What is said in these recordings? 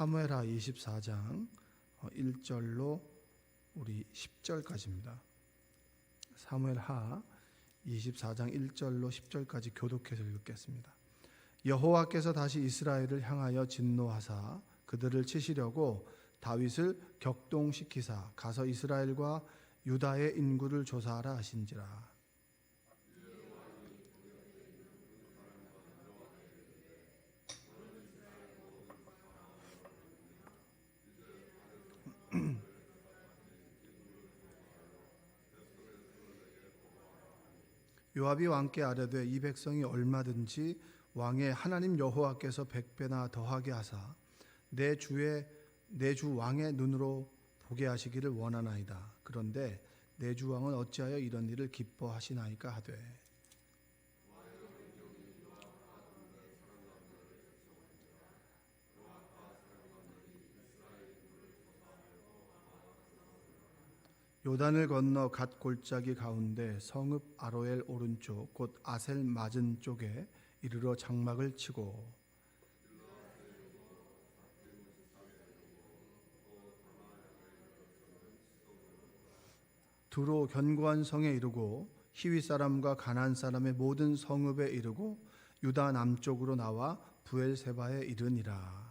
사무엘하 24장 1절로 우리 10절까지입니다. 사무엘하 24장 1절로 10절까지 교독해서 읽겠습니다. 여호와께서 다시 이스라엘을 향하여 진노하사 그들을 치시려고 다윗을 격동시키사 가서 이스라엘과 유다의 인구를 조사하라 하신지라. 요압이 왕께 아뢰되 이 백성이 얼마든지 왕의 하나님 여호와께서 100배나 더하게 하사 내 주 왕의 눈으로 보게 하시기를 원하나이다. 그런데 내 주 왕은 어찌하여 이런 일을 기뻐하시나이까 하되 요단을 건너 갓 골짜기 가운데 성읍 아로엘 오른쪽 곧 아셀 맞은 쪽에 이르러 장막을 치고 두로 견고한 성에 이르고 히위 사람과 가나안 사람의 모든 성읍에 이르고 유다 남쪽으로 나와 부엘세바에 이르니라.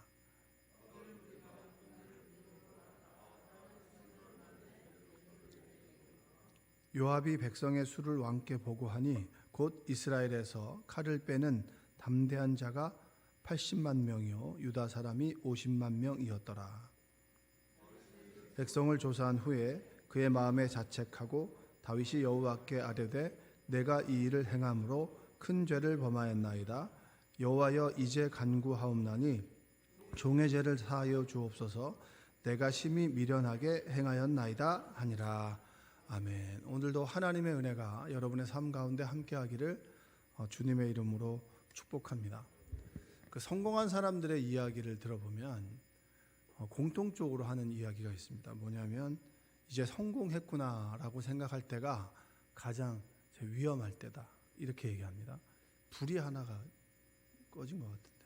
요압이 백성의 수를 왕께 보고하니 곧 이스라엘에서 칼을 빼는 담대한 자가 80만 명이요 유다 사람이 50만 명이었더라. 백성을 조사한 후에 그의 마음에 자책하고 다윗이 여호와께 아뢰되 내가 이 일을 행함으로 큰 죄를 범하였나이다. 여호와여 이제 간구하옵나니 종의 죄를 사하여 주옵소서. 내가 심히 미련하게 행하였나이다 하니라. 아멘. 오늘도 하나님의 은혜가 여러분의 삶 가운데 함께하기를 주님의 이름으로 축복합니다. 그 성공한 사람들의 이야기를 들어보면 공통적으로 하는 이야기가 있습니다. 뭐냐면 이제 성공했구나라고 생각할 때가 가장 위험할 때다. 이렇게 얘기합니다. 불이 하나가 꺼진 것 같은데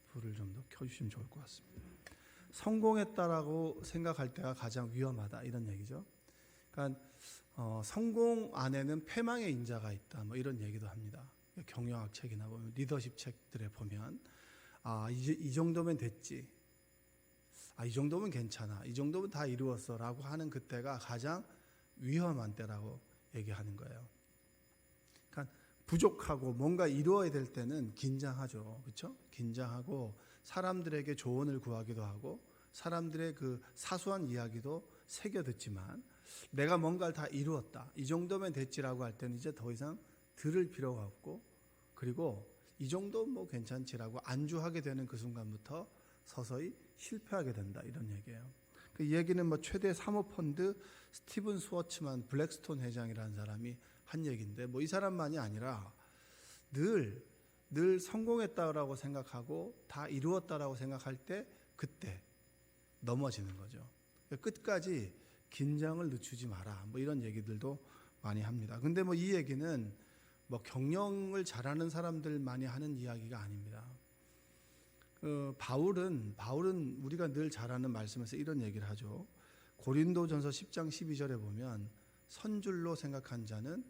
불을 좀 더 켜주시면 좋을 것 같습니다. 성공했다라고 생각할 때가 가장 위험하다 이런 얘기죠. 그러니까 성공 안에는 패망의 인자가 있다. 뭐 이런 얘기도 합니다. 경영학 책이나 보면 리더십 책들에 보면 이제 이 정도면 됐지. 이 정도면 괜찮아. 이 정도면 다 이루었어라고 하는 그때가 가장 위험한 때라고 얘기하는 거예요. 그러니까 부족하고 뭔가 이루어야 될 때는 긴장하죠. 그렇죠? 긴장하고 사람들에게 조언을 구하기도 하고 사람들의 그 사소한 이야기도 새겨 듣지만 내가 뭔가를 다 이루었다. 이 정도면 됐지라고 할 때는 이제 더 이상 들을 필요가 없고 그리고 이 정도는 뭐 괜찮지라고 안주하게 되는 그 순간부터 서서히 실패하게 된다. 이런 얘기예요. 그 얘기는 뭐 최대 사모펀드 스티븐 스워츠만 블랙스톤 회장이라는 사람이 한 얘기인데 뭐 이 사람만이 아니라 늘 성공했다라고 생각하고 다 이루었다라고 생각할 때 그때 넘어지는 거죠. 끝까지 긴장을 늦추지 마라. 뭐 이런 얘기들도 많이 합니다. 근데 뭐 이 얘기는 뭐 경영을 잘하는 사람들만이 하는 이야기가 아닙니다. 바울은 우리가 늘 잘 아는 말씀에서 이런 얘기를 하죠. 고린도전서 10장 12절에 보면 선줄로 생각한 자는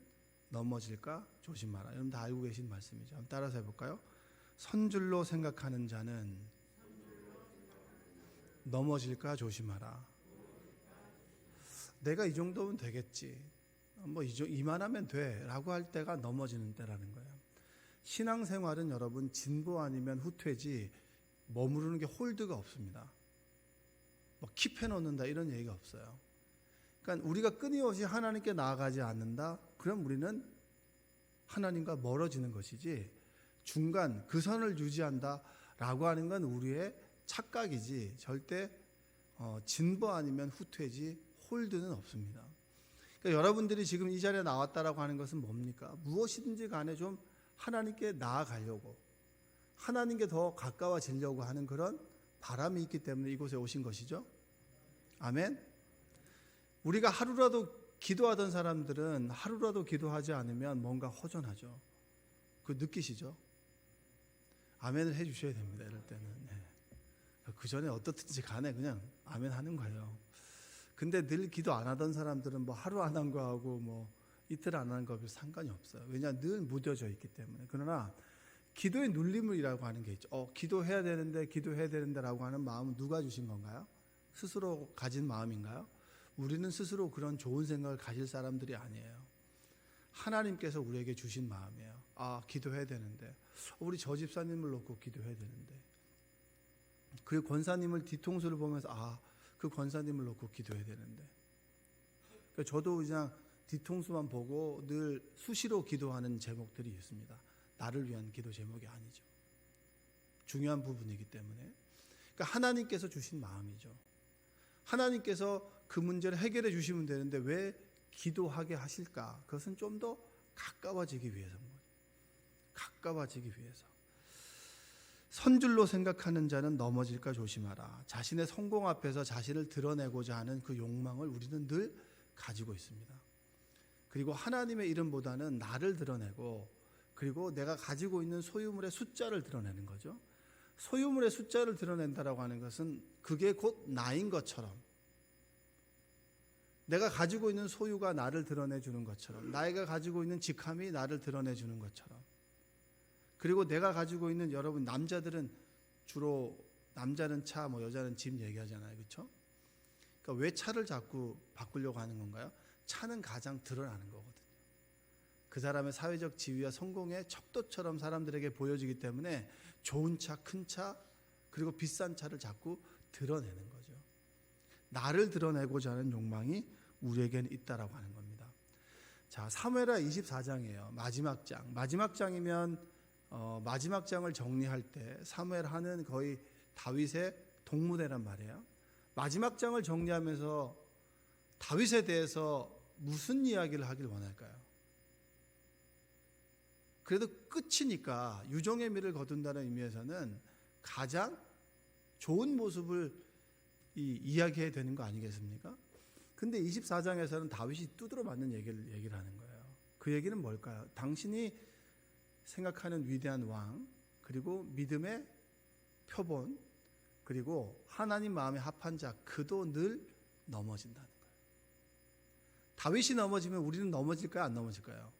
넘어질까 조심하라. 여러분 다 알고 계신 말씀이죠. 한번 따라서 해볼까요? 선줄로 생각하는 자는 넘어질까 조심하라. 내가 이 정도면 되겠지. 뭐 이만하면 돼 라고 할 때가 넘어지는 때라는 거예요. 신앙생활은 여러분 진보 아니면 후퇴지 머무르는 게 홀드가 없습니다. 뭐 킵해 놓는다 이런 얘기가 없어요. 그러니까 우리가 끊임없이 하나님께 나아가지 않는다. 그럼 우리는 하나님과 멀어지는 것이지 중간 그 선을 유지한다 라고 하는 건 우리의 착각이지 절대 진보 아니면 후퇴지 홀드는 없습니다. 그러니까 여러분들이 지금 이 자리에 나왔다라고 하는 것은 뭡니까? 무엇이든지 간에 좀 하나님께 나아가려고 하나님께 더 가까워지려고 하는 그런 바람이 있기 때문에 이곳에 오신 것이죠. 아멘. 우리가 하루라도 기도하던 사람들은 하루라도 기도하지 않으면 뭔가 허전하죠. 그 느끼시죠? 아멘을 해 주셔야 됩니다. 이럴 때는. 그 전에 어떻든지 간에 그냥 아멘 하는 거예요. 근데 늘 기도 안 하던 사람들은 뭐 하루 안 한 거하고 뭐 이틀 안 한 거하고 상관이 없어요. 왜냐 늘 무뎌져 있기 때문에. 그러나 기도의 눌림이라고 하는 게 있죠. 기도해야 되는데 라고 하는 마음은 누가 주신 건가요? 스스로 가진 마음인가요? 우리는 스스로 그런 좋은 생각을 가질 사람들이 아니에요. 하나님께서 우리에게 주신 마음이에요. 기도해야 되는데, 우리 저 집사님을 놓고 기도해야 되는데, 그 권사님을 뒤통수를 보면서 그 권사님을 놓고 기도해야 되는데, 그러니까 저도 그냥 뒤통수만 보고 늘 수시로 기도하는 제목들이 있습니다. 나를 위한 기도 제목이 아니죠. 중요한 부분이기 때문에. 그러니까 하나님께서 주신 마음이죠. 하나님께서 그 문제를 해결해 주시면 되는데 왜 기도하게 하실까? 그것은 좀 더 가까워지기 위해서인 거예요. 가까워지기 위해서. 선줄로 생각하는 자는 넘어질까 조심하라. 자신의 성공 앞에서 자신을 드러내고자 하는 그 욕망을 우리는 늘 가지고 있습니다. 그리고 하나님의 이름보다는 나를 드러내고, 그리고 내가 가지고 있는 소유물의 숫자를 드러내는 거죠. 소유물의 숫자를 드러낸다라고 하는 것은 그게 곧 나인 것처럼, 내가 가지고 있는 소유가 나를 드러내주는 것처럼, 나이가 가지고 있는 직함이 나를 드러내주는 것처럼, 그리고 내가 가지고 있는, 여러분 남자들은 주로 남자는 차, 여자는 집 얘기하잖아요. 그렇죠? 그러니까 왜 차를 자꾸 바꾸려고 하는 건가요? 차는 가장 드러나는 거거든요. 그 사람의 사회적 지위와 성공의 척도처럼 사람들에게 보여지기 때문에 좋은 차, 큰 차, 그리고 비싼 차를 자꾸 드러내는 거죠. 나를 드러내고자 하는 욕망이 우리에게는 있다라고 하는 겁니다. 자, 사무엘하 24장이에요. 마지막 장. 마지막 장이면 마지막 장을 정리할 때 사무엘하는 거의 다윗의 동무대란 말이에요. 마지막 장을 정리하면서 다윗에 대해서 무슨 이야기를 하길 원할까요? 그래도 끝이니까 유종의 미를 거둔다는 의미에서는 가장 좋은 모습을 이야기해야 되는 거 아니겠습니까? 근데 24장에서는 다윗이 두드러 맞는 얘기를 하는 거예요. 그 얘기는 뭘까요? 당신이 생각하는 위대한 왕, 그리고 믿음의 표본, 그리고 하나님 마음에 합한 자, 그도 늘 넘어진다는 거예요. 다윗이 넘어지면 우리는 넘어질까요? 안 넘어질까요?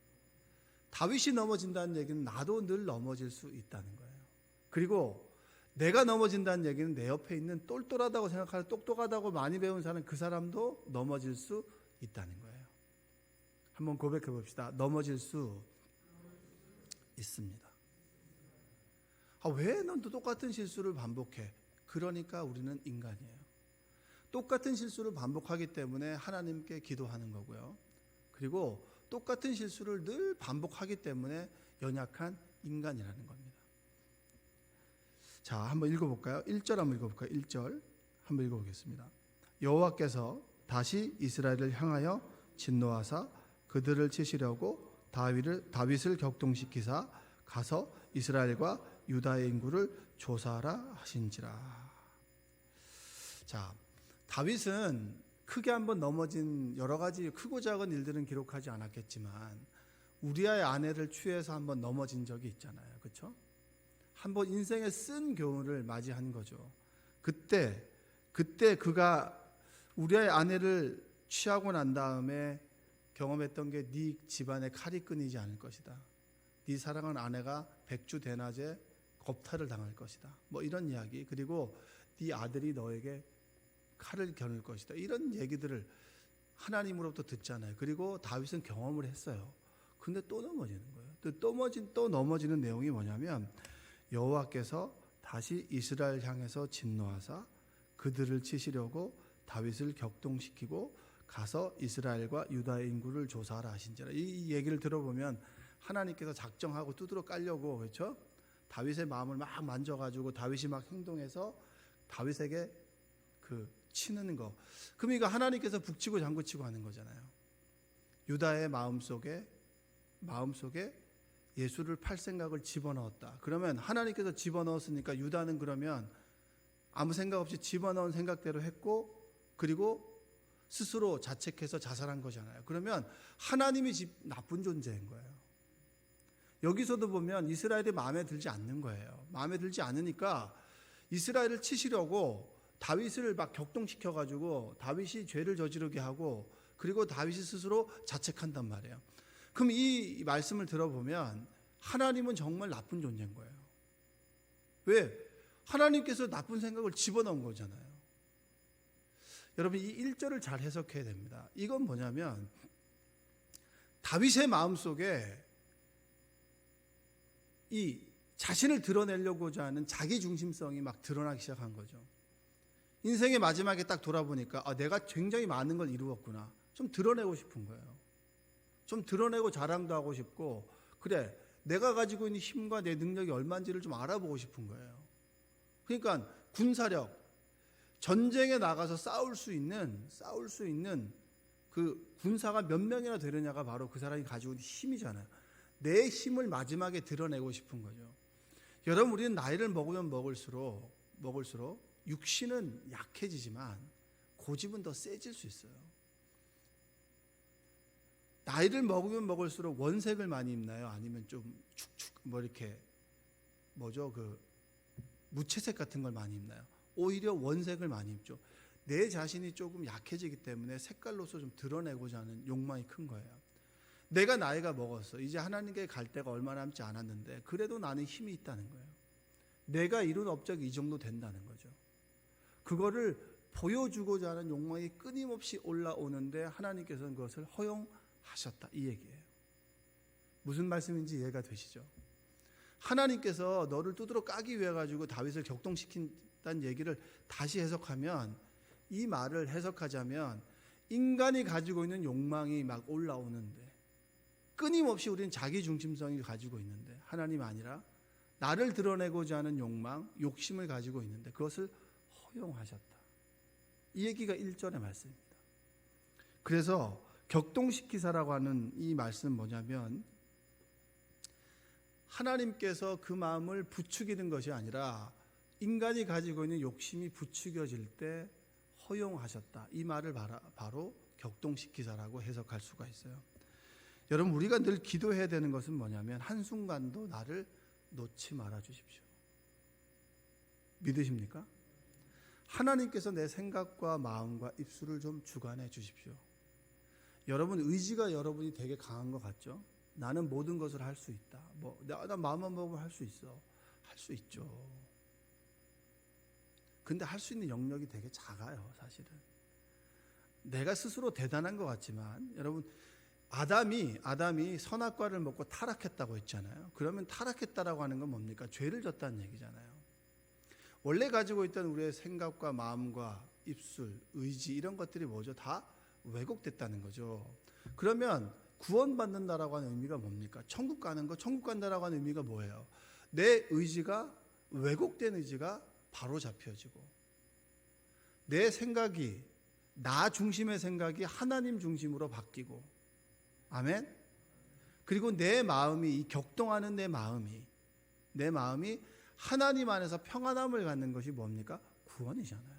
다윗이 넘어진다는 얘기는 나도 늘 넘어질 수 있다는 거예요. 그리고 내가 넘어진다는 얘기는 내 옆에 있는 똘똘하다고 생각하는, 똑똑하다고 많이 배운 사람, 그 사람도 넘어질 수 있다는 거예요. 한번 고백해 봅시다. 넘어질 수 있습니다. 왜 넌 또 똑같은 실수를 반복해? 그러니까 우리는 인간이에요. 똑같은 실수를 반복하기 때문에 하나님께 기도하는 거고요. 그리고 똑같은 실수를 늘 반복하기 때문에 연약한 인간이라는 겁니다. 자, 한번 읽어볼까요? 1절 한번 읽어볼까요? 1절 한번 읽어보겠습니다. 여호와께서 다시 이스라엘을 향하여 진노하사 그들을 치시려고 다윗을 격동시키사 가서 이스라엘과 유다의 인구를 조사하라 하신지라. 자, 다윗은 크게 한번 넘어진 여러 가지 크고 작은 일들은 기록하지 않았겠지만 우리아의 아내를 취해서 한번 넘어진 적이 있잖아요. 그렇죠? 한번 인생의 쓴 교훈을 맞이한 거죠. 그때 그가 우리아의 아내를 취하고 난 다음에 경험했던 게 네 집안에 칼이 끊이지 않을 것이다. 네 사랑하는 아내가 백주대낮에 겁탈을 당할 것이다. 이런 이야기. 그리고 네 아들이 너에게 칼을 겨눌 것이다. 이런 얘기들을 하나님으로부터 듣잖아요. 그리고 다윗은 경험을 했어요. 근데 또 넘어지는 거예요. 또 넘어지는 내용이 뭐냐면 여호와께서 다시 이스라엘 향해서 진노하사 그들을 치시려고 다윗을 격동시키고 가서 이스라엘과 유다의 인구를 조사하라 하신지라. 이 얘기를 들어보면 하나님께서 작정하고 두드러 깔려고, 그렇죠? 다윗의 마음을 막 만져가지고 다윗이 막 행동해서 다윗에게 치는 거. 그럼 이거 하나님께서 북치고 장구치고 하는 거잖아요. 유다의 마음속에 예수를 팔 생각을 집어넣었다. 그러면 하나님께서 집어넣었으니까 유다는 그러면 아무 생각 없이 집어넣은 생각대로 했고, 그리고 스스로 자책해서 자살한 거잖아요. 그러면 하나님이 나쁜 존재인 거예요. 여기서도 보면 이스라엘이 마음에 들지 않는 거예요. 마음에 들지 않으니까 이스라엘을 치시려고 다윗을 막 격동시켜 가지고 다윗이 죄를 저지르게 하고, 그리고 다윗이 스스로 자책한단 말이에요. 그럼 이 말씀을 들어보면 하나님은 정말 나쁜 존재인 거예요. 왜? 하나님께서 나쁜 생각을 집어넣은 거잖아요. 여러분, 이 1절을 잘 해석해야 됩니다. 이건 뭐냐면 다윗의 마음속에 이 자신을 드러내려고자 하는 자기 중심성이 막 드러나기 시작한 거죠. 인생의 마지막에 딱 돌아보니까 내가 굉장히 많은 걸 이루었구나. 좀 드러내고 싶은 거예요. 좀 드러내고 자랑도 하고 싶고, 그래, 내가 가지고 있는 힘과 내 능력이 얼마인지를 좀 알아보고 싶은 거예요. 그러니까 군사력, 전쟁에 나가서 싸울 수 있는 그 군사가 몇 명이나 되느냐가 바로 그 사람이 가지고 있는 힘이잖아요. 내 힘을 마지막에 드러내고 싶은 거죠. 여러분, 우리는 나이를 먹으면 먹을수록 육신은 약해지지만 고집은 더 세질 수 있어요. 나이를 먹으면 먹을수록 원색을 많이 입나요? 아니면 좀 축축 이렇게 무채색 같은 걸 많이 입나요? 오히려 원색을 많이 입죠. 내 자신이 조금 약해지기 때문에 색깔로서 좀 드러내고자 하는 욕망이 큰 거예요. 내가 나이가 먹었어. 이제 하나님께 갈 때가 얼마 남지 않았는데 그래도 나는 힘이 있다는 거예요. 내가 이룬 업적이 이 정도 된다는 거죠. 그거를 보여주고자 하는 욕망이 끊임없이 올라오는데 하나님께서는 그것을 허용하셨다, 이 얘기예요. 무슨 말씀인지 이해가 되시죠? 하나님께서 너를 두드러 까기 위해 가지고 다윗을 격동시킨다는 얘기를 다시 해석하면, 이 말을 해석하자면 인간이 가지고 있는 욕망이 막 올라오는데, 끊임없이 우리는 자기 중심성이 가지고 있는데, 하나님 아니라 나를 드러내고자 하는 욕망, 욕심을 가지고 있는데 그것을 허용하셨다. 이 얘기가 1절의 말씀입니다. 그래서 격동시키사라고 하는 이 말씀은 뭐냐면, 하나님께서 그 마음을 부추기는 것이 아니라 인간이 가지고 있는 욕심이 부추겨질 때 허용하셨다. 이 말을 바로 격동시키사라고 해석할 수가 있어요. 여러분, 우리가 늘 기도해야 되는 것은 뭐냐면, 한순간도 나를 놓지 말아 주십시오. 믿으십니까? 하나님께서 내 생각과 마음과 입술을 좀 주관해 주십시오. 여러분, 의지가 여러분이 되게 강한 것 같죠? 나는 모든 것을 할 수 있다. 나 마음만 먹으면 할 수 있어. 할 수 있죠. 근데 할 수 있는 영역이 되게 작아요, 사실은. 내가 스스로 대단한 것 같지만, 여러분, 아담이 선악과를 먹고 타락했다고 했잖아요. 그러면 타락했다라고 하는 건 뭡니까? 죄를 졌다는 얘기잖아요. 원래 가지고 있던 우리의 생각과 마음과 입술, 의지, 이런 것들이 뭐죠? 다 왜곡됐다는 거죠. 그러면 구원받는다라고 하는 의미가 뭡니까? 천국 가는 거, 천국 간다라고 하는 의미가 뭐예요? 내 의지가, 왜곡된 의지가 바로 잡혀지고, 내 생각이, 나 중심의 생각이 하나님 중심으로 바뀌고, 아멘? 그리고 내 마음이, 이 격동하는 내 마음이 하나님 안에서 평안함을 갖는 것이 뭡니까? 구원이잖아요.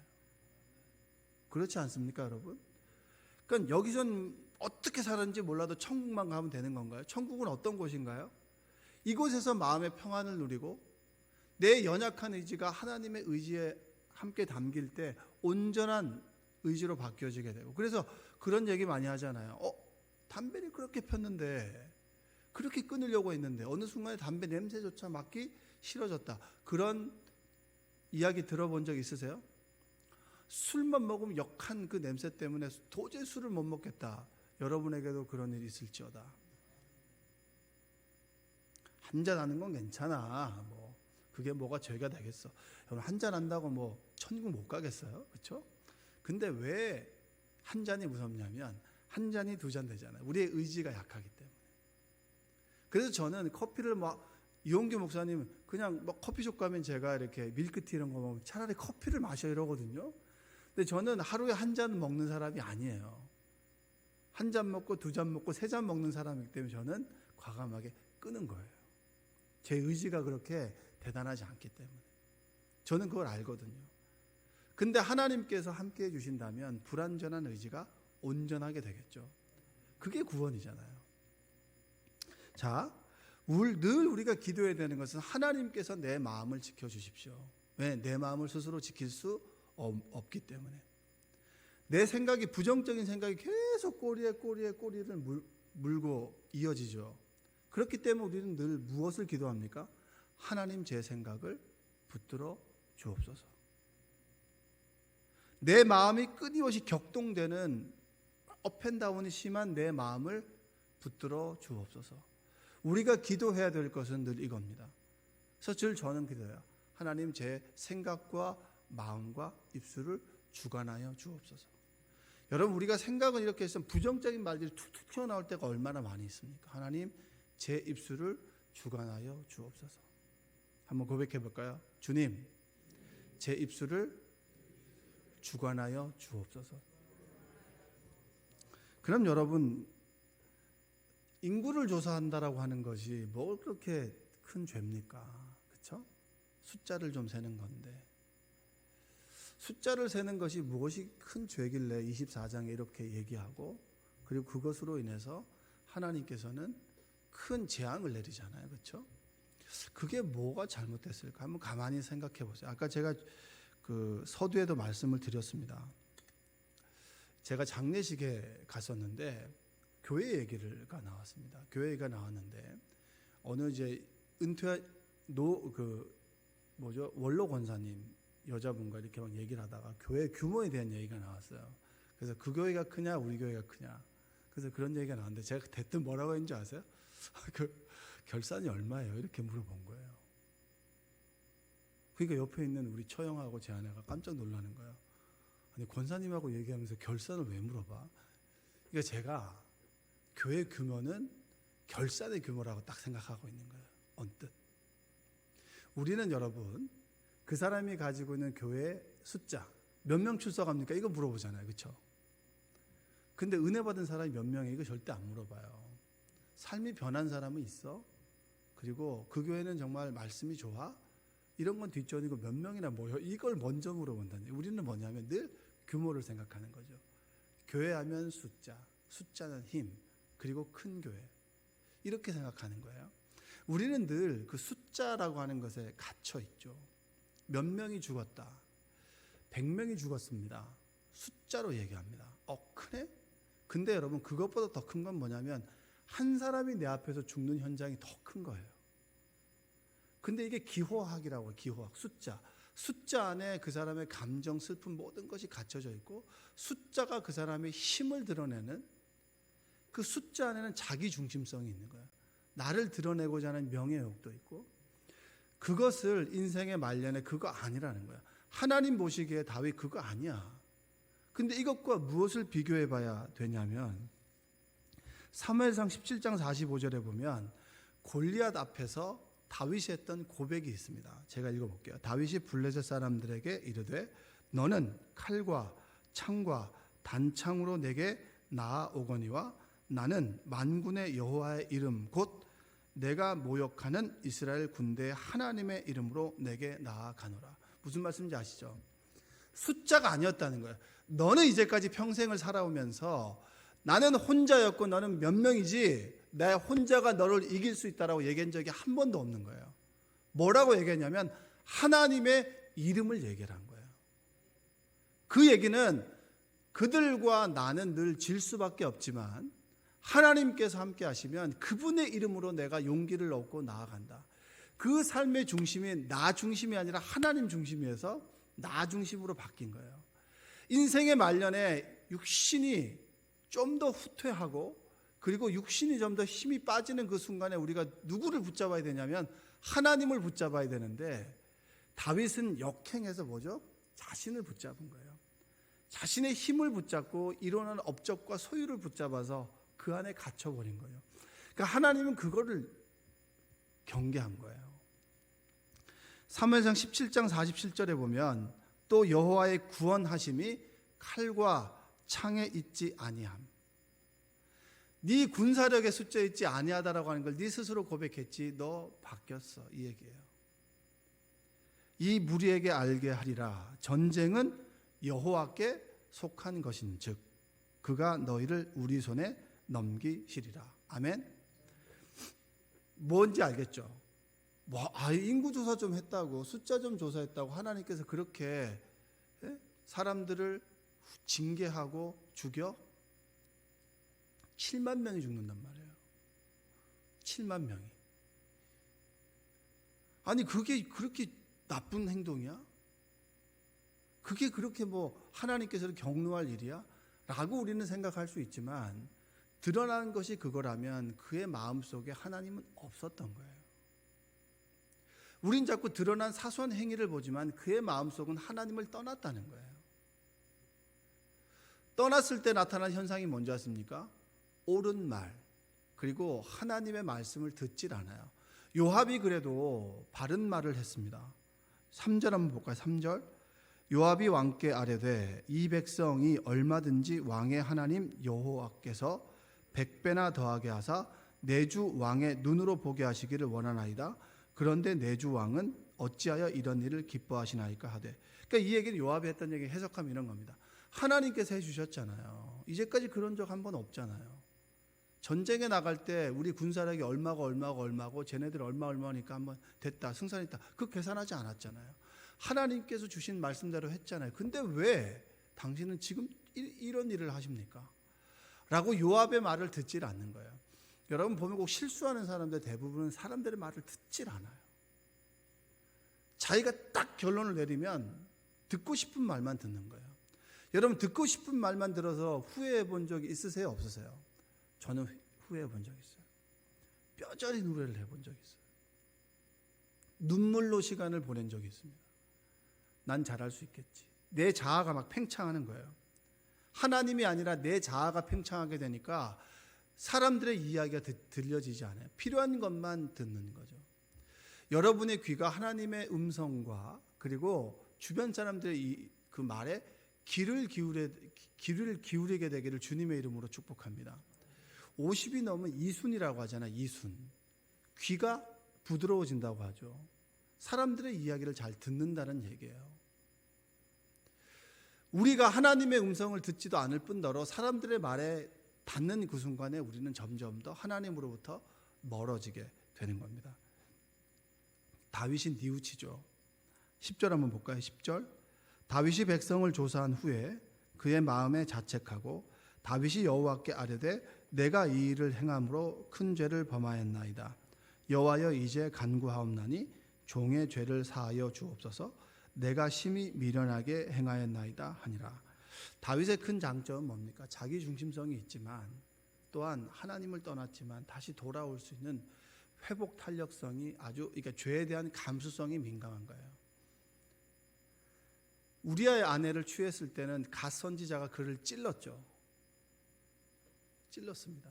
그렇지 않습니까, 여러분? 그러니까 여기선 어떻게 살았는지 몰라도 천국만 가면 되는 건가요? 천국은 어떤 곳인가요? 이곳에서 마음의 평안을 누리고 내 연약한 의지가 하나님의 의지에 함께 담길 때 온전한 의지로 바뀌어지게 되고, 그래서 그런 얘기 많이 하잖아요. 담배를 그렇게 폈는데, 그렇게 끊으려고 했는데 어느 순간에 담배 냄새조차 맡기 싫어졌다. 그런 이야기 들어본 적 있으세요? 술만 먹으면 역한 그 냄새 때문에 도저히 술을 못 먹겠다. 여러분에게도 그런 일이 있을지어다. 한잔 하는 건 괜찮아. 그게 뭐가 죄가 되겠어. 여러분, 한잔 한다고 천국 못 가겠어요? 그렇죠? 근데 왜 한 잔이 무섭냐면, 한 잔이 두 잔 되잖아요. 우리의 의지가 약하기 때문에. 그래서 저는 커피를 이용규 목사님 그냥 커피숍 가면 제가 이렇게 밀크티 이런 거 먹으면 차라리 커피를 마셔 이러거든요. 근데 저는 하루에 한 잔 먹는 사람이 아니에요. 한 잔 먹고 두 잔 먹고 세 잔 먹는 사람이기 때문에 저는 과감하게 끊은 거예요. 제 의지가 그렇게 대단하지 않기 때문에. 저는 그걸 알거든요. 근데 하나님께서 함께 해주신다면 불완전한 의지가 온전하게 되겠죠. 그게 구원이잖아요. 자, 늘 우리가 기도해야 되는 것은 하나님께서 내 마음을 지켜주십시오. 왜? 내 마음을 스스로 지킬 수 없기 때문에. 내 생각이, 부정적인 생각이 계속 꼬리를 물고 이어지죠. 그렇기 때문에 우리는 늘 무엇을 기도합니까? 하나님, 제 생각을 붙들어 주옵소서. 내 마음이 끊임없이 격동되는 업앤다운이 심한 내 마음을 붙들어 주옵소서. 우리가 기도해야 될 것은 늘 이겁니다. 그래서 저는 기도해요. 하나님, 제 생각과 마음과 입술을 주관하여 주옵소서. 여러분, 우리가 생각은 이렇게 해서 부정적인 말들이 툭툭 튀어나올 때가 얼마나 많이 있습니까? 하나님, 제 입술을 주관하여 주옵소서. 한번 고백해 볼까요? 주님, 제 입술을 주관하여 주옵소서. 그럼 여러분, 인구를 조사한다라고 하는 것이 뭐 그렇게 큰 죄입니까? 그렇죠? 숫자를 좀 세는 건데, 숫자를 세는 것이 무엇이 큰 죄길래 24장에 이렇게 얘기하고, 그리고 그것으로 인해서 하나님께서는 큰 재앙을 내리잖아요. 그렇죠? 그게 뭐가 잘못됐을까? 한번 가만히 생각해 보세요. 아까 제가 그 서두에도 말씀을 드렸습니다. 제가 장례식에 갔었는데 교회 얘기가 나왔습니다. 교회 얘기가 나왔는데 어느 이제 은퇴한 원로 권사님 여자분과 이렇게 막 얘기를 하다가 교회 규모에 대한 얘기가 나왔어요. 그래서 그 교회가 크냐 우리 교회가 크냐, 그래서 그런 얘기가 나왔는데 제가 대뜸 뭐라고 했는지 아세요? 그 결산이 얼마예요? 이렇게 물어본 거예요. 그러니까 옆에 있는 우리 처형하고 제 아내가 깜짝 놀라는 거예요. 아니, 권사님하고 얘기하면서 결산을 왜 물어봐? 그러니까 제가 교회 규모는 결산의 규모라고 딱 생각하고 있는 거예요. 언뜻. 우리는 여러분, 그 사람이 가지고 있는 교회 숫자 몇 명 출석합니까? 이거 물어보잖아요. 그렇죠? 근데 은혜 받은 사람이 몇 명이에요? 이거 절대 안 물어봐요. 삶이 변한 사람은 있어? 그리고 그 교회는 정말 말씀이 좋아? 이런 건 뒷전이고 몇 명이나 모여? 이걸 먼저 물어본다는 거예요. 우리는 뭐냐면 늘 규모를 생각하는 거죠. 교회하면 숫자, 숫자는 힘, 그리고 큰 교회, 이렇게 생각하는 거예요. 우리는 늘 그 숫자라고 하는 것에 갇혀 있죠. 몇 명이 죽었다, 100명이 죽었습니다. 숫자로 얘기합니다. 크네? 근데 여러분, 그것보다 더 큰 건 뭐냐면 한 사람이 내 앞에서 죽는 현장이 더 큰 거예요. 근데 이게 기호학이라고 해요. 기호학. 숫자 안에 그 사람의 감정, 슬픔, 모든 것이 갇혀져 있고, 숫자가 그 사람의 힘을 드러내는, 그 숫자 안에는 자기 중심성이 있는 거예요. 나를 드러내고자 하는 명예욕도 있고, 그것을 인생의 말년에 그거 아니라는 거야. 하나님 보시기에 다윗 그거 아니야. 근데 이것과 무엇을 비교해 봐야 되냐면 사무엘상 17장 45절에 보면 골리앗 앞에서 다윗이 했던 고백이 있습니다. 제가 읽어볼게요. 다윗이 블레셋 사람들에게 이르되 너는 칼과 창과 단창으로 내게 나아오거니와 나는 만군의 여호와의 이름 곧 내가 모욕하는 이스라엘 군대의 하나님의 이름으로 내게 나아가노라. 무슨 말씀인지 아시죠? 숫자가 아니었다는 거예요. 너는 이제까지 평생을 살아오면서 나는 혼자였고 너는 몇 명이지 내 혼자가 너를 이길 수 있다라고 얘기한 적이 한 번도 없는 거예요. 뭐라고 얘기했냐면 하나님의 이름을 얘기한 거예요. 그 얘기는 그들과 나는 늘 질 수밖에 없지만 하나님께서 함께 하시면 그분의 이름으로 내가 용기를 얻고 나아간다. 그 삶의 중심이 나 중심이 아니라 하나님 중심이어서 나 중심으로 바뀐 거예요. 인생의 말년에 육신이 좀 더 후퇴하고 그리고 육신이 좀 더 힘이 빠지는 그 순간에 우리가 누구를 붙잡아야 되냐면 하나님을 붙잡아야 되는데 다윗은 역행해서 뭐죠? 자신을 붙잡은 거예요. 자신의 힘을 붙잡고 이루는 업적과 소유를 붙잡아서 그 안에 갇혀버린 거예요. 그러니까 하나님은 그거를 경계한 거예요. 사무엘상 17장 47절에 보면 또 여호와의 구원하심이 칼과 창에 있지 아니함. 네 군사력의 숫자에 있지 아니하다라고 하는 걸 네 스스로 고백했지 너 바뀌었어, 이 얘기예요. 이 무리에게 알게 하리라. 전쟁은 여호와께 속한 것인즉 그가 너희를 우리 손에 넘기시리라. 아멘. 뭔지 알겠죠? 인구 조사 좀 했다고, 숫자 좀 조사했다고 하나님께서 그렇게 사람들을 징계하고 죽여? 7만 명이 죽는단 말이에요. 7만 명이. 아니 그게 그렇게 나쁜 행동이야? 그게 그렇게 하나님께서 경노할 일이야? 라고 우리는 생각할 수 있지만 드러난 것이 그거라면 그의 마음속에 하나님은 없었던 거예요. 우린 자꾸 드러난 사소한 행위를 보지만 그의 마음속은 하나님을 떠났다는 거예요. 떠났을 때 나타난 현상이 뭔지 아십니까? 옳은 말, 그리고 하나님의 말씀을 듣질 않아요. 요압이 그래도 바른 말을 했습니다. 3절 한번 볼까요? 3절. 요압이 왕께 아뢰되 이 백성이 얼마든지 왕의 하나님 여호와께서 100배나 더하게 하사 내 주 왕의 눈으로 보게 하시기를 원하나이다. 그런데 내 주 왕은 어찌하여 이런 일을 기뻐하시나이까 하되. 그러니까 이 얘기는 요압이 했던 얘기 해석하면 이런 겁니다. 하나님께서 해주셨잖아요. 이제까지 그런 적 한 번 없잖아요. 전쟁에 나갈 때 우리 군사력이 얼마고 쟤네들 얼마니까 한번 됐다, 승산했다, 그 계산하지 않았잖아요. 하나님께서 주신 말씀대로 했잖아요. 근데 왜 당신은 지금 이런 일을 하십니까? 라고 요압의 말을 듣질 않는 거예요. 여러분 보면 꼭 실수하는 사람들 대부분은 사람들의 말을 듣질 않아요. 자기가 딱 결론을 내리면 듣고 싶은 말만 듣는 거예요. 여러분 듣고 싶은 말만 들어서 후회해 본 적이 있으세요? 없으세요? 저는 후회해 본 적이 있어요. 뼈저린 후회를 해본 적이 있어요. 눈물로 시간을 보낸 적이 있습니다. 난 잘할 수 있겠지. 내 자아가 막 팽창하는 거예요. 하나님이 아니라 내 자아가 팽창하게 되니까 사람들의 이야기가 들려지지 않아요. 필요한 것만 듣는 거죠. 여러분의 귀가 하나님의 음성과 그리고 주변 사람들의 그 말에 귀를 기울이게 되기를 주님의 이름으로 축복합니다. 50이 넘으면 이순이라고 하잖아요. 이순. 귀가 부드러워진다고 하죠. 사람들의 이야기를 잘 듣는다는 얘기예요. 우리가 하나님의 음성을 듣지도 않을 뿐더러 사람들의 말에 닿는 그 순간에 우리는 점점 더 하나님으로부터 멀어지게 되는 겁니다. 다윗이 뉘우치죠. 10절 한번 볼까요? 10절. 다윗이 백성을 조사한 후에 그의 마음에 자책하고 다윗이 여호와께 아뢰되 내가 이 일을 행함으로 큰 죄를 범하였나이다. 여호와여 이제 간구하옵나니 종의 죄를 사하여 주옵소서. 내가 심히 미련하게 행하였나이다 하니라. 다윗의 큰 장점은 뭡니까? 자기 중심성이 있지만 또한 하나님을 떠났지만 다시 돌아올 수 있는 회복 탄력성이 그러니까 죄에 대한 감수성이 민감한 거예요. 우리아의 아내를 취했을 때는 갓 선지자가 그를 찔렀죠. 찔렀습니다.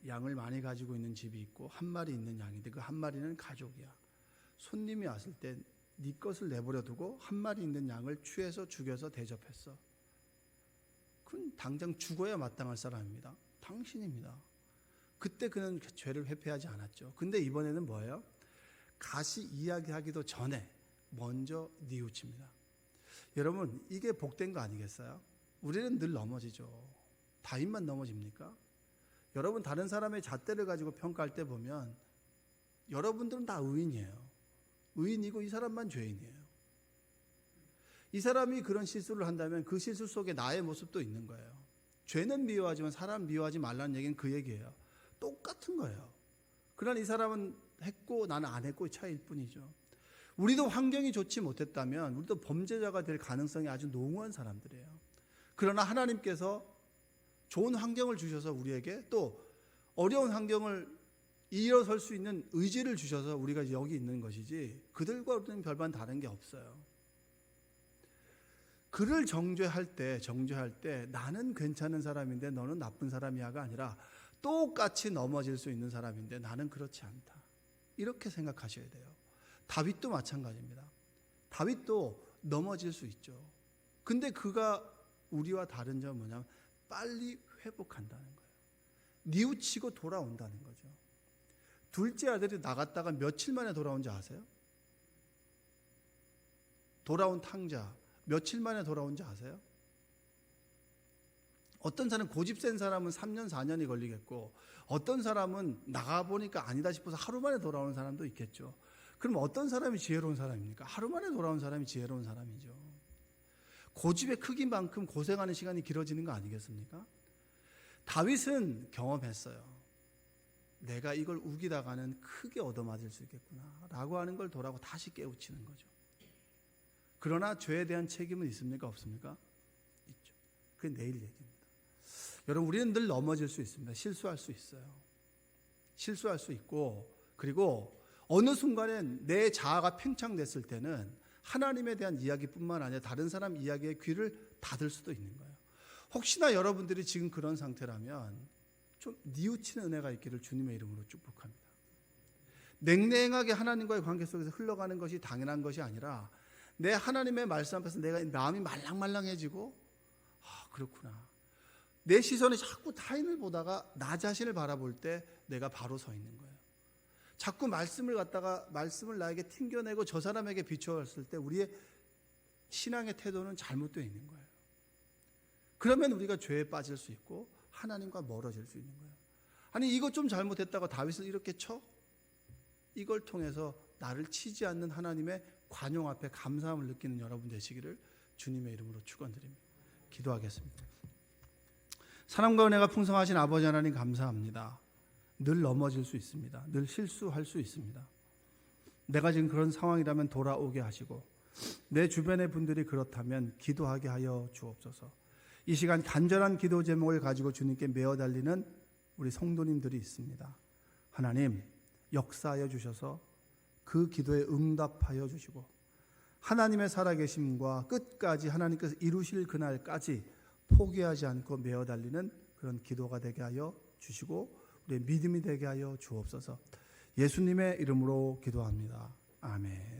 양을 많이 가지고 있는 집이 있고 한 마리 있는 양인데 그 한 마리는 가족이야. 손님이 왔을 때 네 것을 내버려 두고 한 마리 있는 양을 취해서 죽여서 대접했어. 그건 당장 죽어야 마땅할 사람입니다. 당신입니다. 그때 그는 죄를 회피하지 않았죠. 근데 이번에는 뭐예요? 갓이 이야기하기도 전에 먼저 뉘우칩니다. 여러분 이게 복된 거 아니겠어요? 우리는 늘 넘어지죠. 다윗만 넘어집니까? 여러분 다른 사람의 잣대를 가지고 평가할 때 보면 여러분들은 다 의인이에요. 의인이고 이 사람만 죄인이에요. 이 사람이 그런 실수를 한다면 그 실수 속에 나의 모습도 있는 거예요. 죄는 미워하지만 사람 미워하지 말라는 얘기는 그 얘기예요. 똑같은 거예요. 그러나 이 사람은 했고 나는 안 했고의 차이일 뿐이죠. 우리도 환경이 좋지 못했다면 우리도 범죄자가 될 가능성이 아주 농후한 사람들이에요. 그러나 하나님께서 좋은 환경을 주셔서 우리에게 또 어려운 환경을 일어설 수 있는 의지를 주셔서 우리가 여기 있는 것이지 그들과 우리는 별반 다른 게 없어요. 그를 정죄할 때 나는 괜찮은 사람인데 너는 나쁜 사람이야가 아니라 똑같이 넘어질 수 있는 사람인데 나는 그렇지 않다. 이렇게 생각하셔야 돼요. 다윗도 마찬가지입니다. 다윗도 넘어질 수 있죠. 근데 그가 우리와 다른 점은 뭐냐면 빨리 회복한다는 거예요. 뉘우치고 돌아온다는 거죠. 둘째 아들이 나갔다가 며칠 만에 돌아온지 아세요? 돌아온 탕자 며칠 만에 돌아온지 아세요? 어떤 사람은 고집 센 사람은 3년 4년이 걸리겠고 어떤 사람은 나가보니까 아니다 싶어서 하루 만에 돌아오는 사람도 있겠죠. 그럼 어떤 사람이 지혜로운 사람입니까? 하루 만에 돌아온 사람이 지혜로운 사람이죠. 고집의 크기만큼 고생하는 시간이 길어지는 거 아니겠습니까? 다윗은 경험했어요. 내가 이걸 우기다가는 크게 얻어맞을 수 있겠구나 라고 하는 걸 돌아고 다시 깨우치는 거죠. 그러나 죄에 대한 책임은 있습니까? 없습니까? 있죠. 그게 내일 얘기입니다. 여러분, 우리는 늘 넘어질 수 있습니다. 실수할 수 있어요. 실수할 수 있고, 그리고 어느 순간엔 내 자아가 팽창됐을 때는 하나님에 대한 이야기뿐만 아니라 다른 사람 이야기에 귀를 닫을 수도 있는 거예요. 혹시나 여러분들이 지금 그런 상태라면 좀 뉘우치는 은혜가 있기를 주님의 이름으로 축복합니다. 냉랭하게 하나님과의 관계 속에서 흘러가는 것이 당연한 것이 아니라 내 하나님의 말씀 앞에서 내가 마음이 말랑말랑해지고, 그렇구나. 내 시선이 자꾸 타인을 보다가 나 자신을 바라볼 때 내가 바로 서 있는 거예요. 자꾸 말씀을 나에게 튕겨내고 저 사람에게 비춰왔을 때 우리의 신앙의 태도는 잘못되어 있는 거예요. 그러면 우리가 죄에 빠질 수 있고 하나님과 멀어질 수 있는 거예요. 아니, 이것 좀 잘못했다고 다윗을 이렇게 쳐? 이걸 통해서 나를 치지 않는 하나님의 관용 앞에 감사함을 느끼는 여러분 되시기를 주님의 이름으로 축원드립니다. 기도하겠습니다. 사랑과 은혜가 풍성하신 아버지 하나님, 감사합니다. 늘 넘어질 수 있습니다. 늘 실수할 수 있습니다. 내가 지금 그런 상황이라면 돌아오게 하시고, 내 주변의 분들이 그렇다면 기도하게 하여 주옵소서. 이 시간 간절한 기도 제목을 가지고 주님께 메어 달리는 우리 성도님들이 있습니다. 하나님, 역사하여 주셔서 그 기도에 응답하여 주시고, 하나님의 살아계심과 끝까지 하나님께서 이루실 그날까지 포기하지 않고 메어 달리는 그런 기도가 되게 하여 주시고, 우리의 믿음이 되게 하여 주옵소서. 예수님의 이름으로 기도합니다. 아멘.